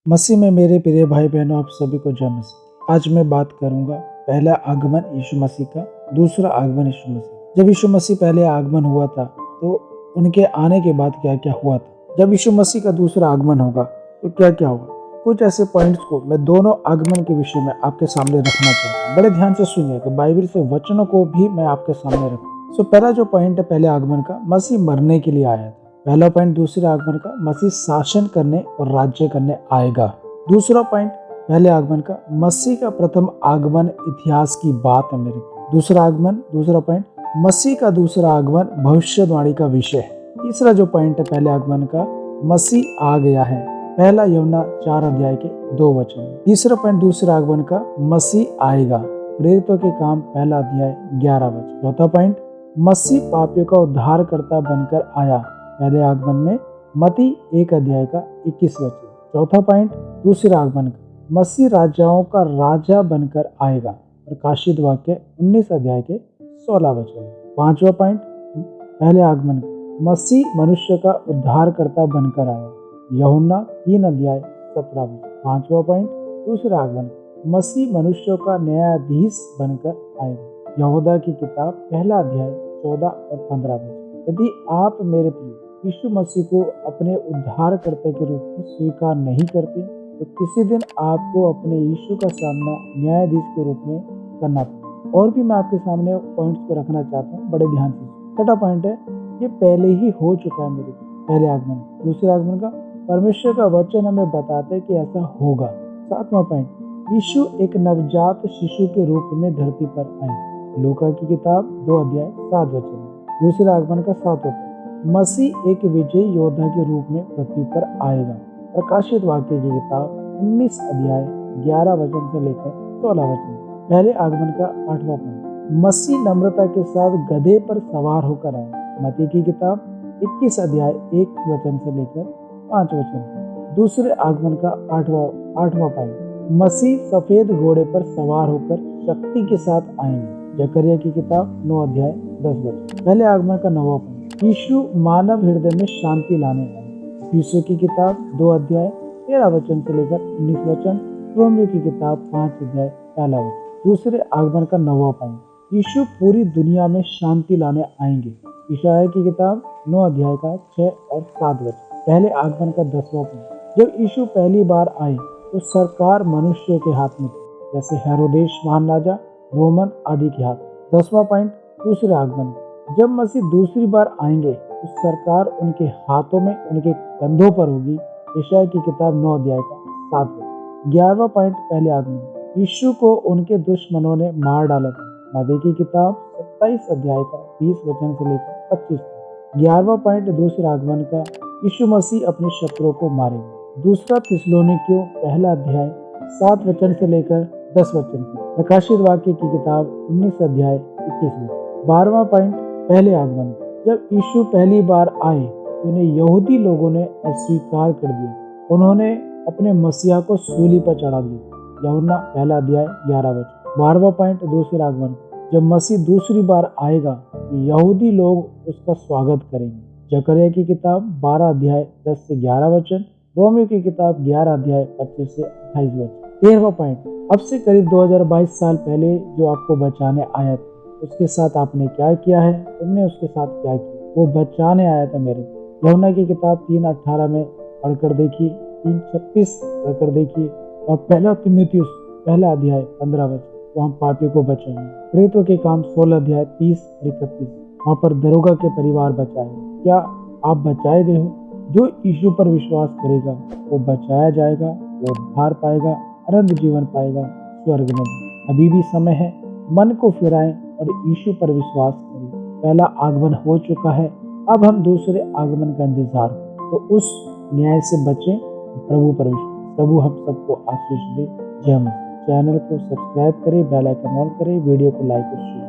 मसीह में मेरे प्रिय भाई बहनों, आप सभी को जय मसीह। आज मैं बात करूंगा पहला आगमन यीशु मसीह का, दूसरा आगमन यीशु मसीह। जब यीशु मसीह पहले आगमन हुआ था तो उनके आने के बाद क्या क्या हुआ था। जब यीशु मसीह का दूसरा आगमन होगा तो क्या क्या होगा। कुछ ऐसे पॉइंट्स को मैं दोनों आगमन के विषय में आपके सामने रखना चाहता हूँ। बड़े ध्यान से सुनिएगा, बाइबल से वचनों को भी मैं आपके सामने रखूँ। पहला जो पॉइंट है पहले आगमन का, मसीह मरने के लिए आया था। पहला पॉइंट दूसरे आगमन का, मसीह शासन करने और राज्य करने आएगा। दूसरा पॉइंट पहले आगमन का, मसीह का प्रथम आगमन इतिहास की बात है मेरे। दूसरा पॉइंट मसीह का दूसरा आगमन भविष्यवाणी का विषय है। तीसरा जो पॉइंट है पहले आगमन का, मसीह आ गया है, पहला यूहन्ना 4 अध्याय के 2 वचन। तीसरा पॉइंट दूसरे आगमन का, मसीह आएगा, प्रेरितों के काम पहला अध्याय 11 वचन। चौथा पॉइंट, मसीह पापियों का उद्धारकर्ता बनकर आया, पहले आगमन में मत्ती 1 अध्याय का 21 वचन। चौथा पॉइंट दूसरे आगमन का, मसीह राजाओं का राजा बनकर आएगा, प्रकाशित वाक्य 19 अध्याय के 16 वचन। पांचवा पॉइंट पहले आगमन का, मसीह मनुष्य का उद्धारकर्ता बनकर आया, यूहन्ना 3 अध्याय 17 वचन। पांचवा पॉइंट दूसरे आगमन का, मसीह मनुष्यों का न्यायाधीश बनकर आएगा, यहूदा की किताब पहला अध्याय 14 और 15 वचन। यदि आप मेरे प्रिय यीशु मसीह को अपने उद्धारकर्ता के रूप में स्वीकार नहीं करते तो किसी दिन आपको अपने यीशु का सामना न्यायाधीश के रूप में करना पड़ेगा। और भी मैं आपके सामने पॉइंट्स को रखना चाहता हूँ, बड़े ध्यान से। छठा पॉइंट है, ये पहले ही हो चुका है मेरे पहले आगमन। दूसरे आगमन का, परमेश्वर का वचन हमें बताता है कि ऐसा होगा। सातवां पॉइंट, यीशु एक नवजात शिशु के रूप में धरती पर आए, लूका की किताब 2 अध्याय 7 वचन। दूसरे आगमन का सातवां पॉइंट, मसीह एक विजयी योद्धा के रूप में पृथ्वी पर आएगा, प्रकाशित वाक्य की किताब 19 अध्याय 11 वचन से लेकर 16 वचन। पहले आगमन का 8वां पॉइंट, मसीह नम्रता के साथ गधे पर सवार होकर आए, मत्ती की किताब 21 अध्याय 1 वचन से लेकर 5 वचन। दूसरे आगमन का 8वां पॉइंट, मसीह सफेद घोड़े पर सवार होकर शक्ति के साथ आएंगे, जकरिया की किताब 9 अध्याय 10 वचन। पहले आगमन का 9वां पॉइंट, यीशु मानव हृदय में शांति लाने आए, यीशु की किताब 2 अध्याय 13 वचन से लेकर 19 वचन, रोमियो की किताब 5 अध्याय 1 वचन। दूसरे आगमन का 9वां पॉइंट, यीशु पूरी दुनिया में शांति लाने आएंगे, यशायाह की किताब 9 अध्याय का 6 और 7 वचन। पहले आगमन का 10वां पॉइंट, जब यीशु पहली बार आए तो सरकार मनुष्यों के हाथ में थी, जैसे हेरोदेश महान राजा, रोमन आदि के हाथ। 10वां पॉइंट दूसरे आगमन, जब मसीह दूसरी बार आएंगे तो सरकार उनके हाथों में, उनके कंधों पर होगी, यशायाह की किताब 9 अध्याय का 7 वचन। 11वां पॉइंट पहले आगमन, यीशु को उनके दुश्मनों ने मार डाला था, मत्ती की किताब 27 अध्याय का 20 वचन से लेकर 25। 11वां पॉइंट दूसरे आगमन का, यीशु मसीह अपने शत्रुओं को मारेंगे, दूसरा थिस्सलुनीकियों पहला अध्याय 7 वचन से लेकर 10 वचन। प्रकाशित वाक्य की किताब 19 अध्याय 21 वचन। 12वां पॉइंट पहले आगमन, जब यीशु पहली बार आए तो उन्हें यहूदी लोगों ने अस्वीकार कर दिया, उन्होंने अपने मसीहा को सूली पर चढ़ा दिया, यूहन्ना पहला अध्याय 11 वचन। 12वां पॉइंट दूसरे आगमन, जब मसीह दूसरी बार आएगा तो यहूदी लोग उसका स्वागत करेंगे, जकरिया की किताब 12 अध्याय 10 से 11 वचन, रोमियो की किताब 11 अध्याय 25 से 28 वचन। 13वां पॉइंट, अब से करीब 2022 साल पहले जो आपको बचाने आया था, उसके साथ आपने क्या किया है, तुमने उसके साथ क्या किया। वो बचाने आया था मेरे। यूहन्ना की किताब 3:18 में पढ़कर देखिए, 3:36 पढ़कर देखिए, और पहला तीमुथियुस पहला अध्याय 15 वचन, तो हम पापियों को बचाएंगे। प्रेरितों के काम 16 अध्याय 30 और 31, वहाँ पर दरोगा के परिवार बचाए। क्या आप बचाए गए हो? जो यीशु पर विश्वास करेगा वो बचाया जाएगा, वो उद्धार पाएगा, अनंत जीवन पाएगा स्वर्ग में। अभी भी समय है, मन को फिराएं और यीशु पर विश्वास करें। पहला आगमन हो चुका है, अब हम दूसरे आगमन का इंतजार करें, तो उस न्याय से बचें, प्रभु पर विश्वास। प्रभु हम सबको आशीष दे। जय मसीह। चैनल को सब्सक्राइब करें, बेल आइकन ऑन करें, वीडियो को लाइक और शेयर।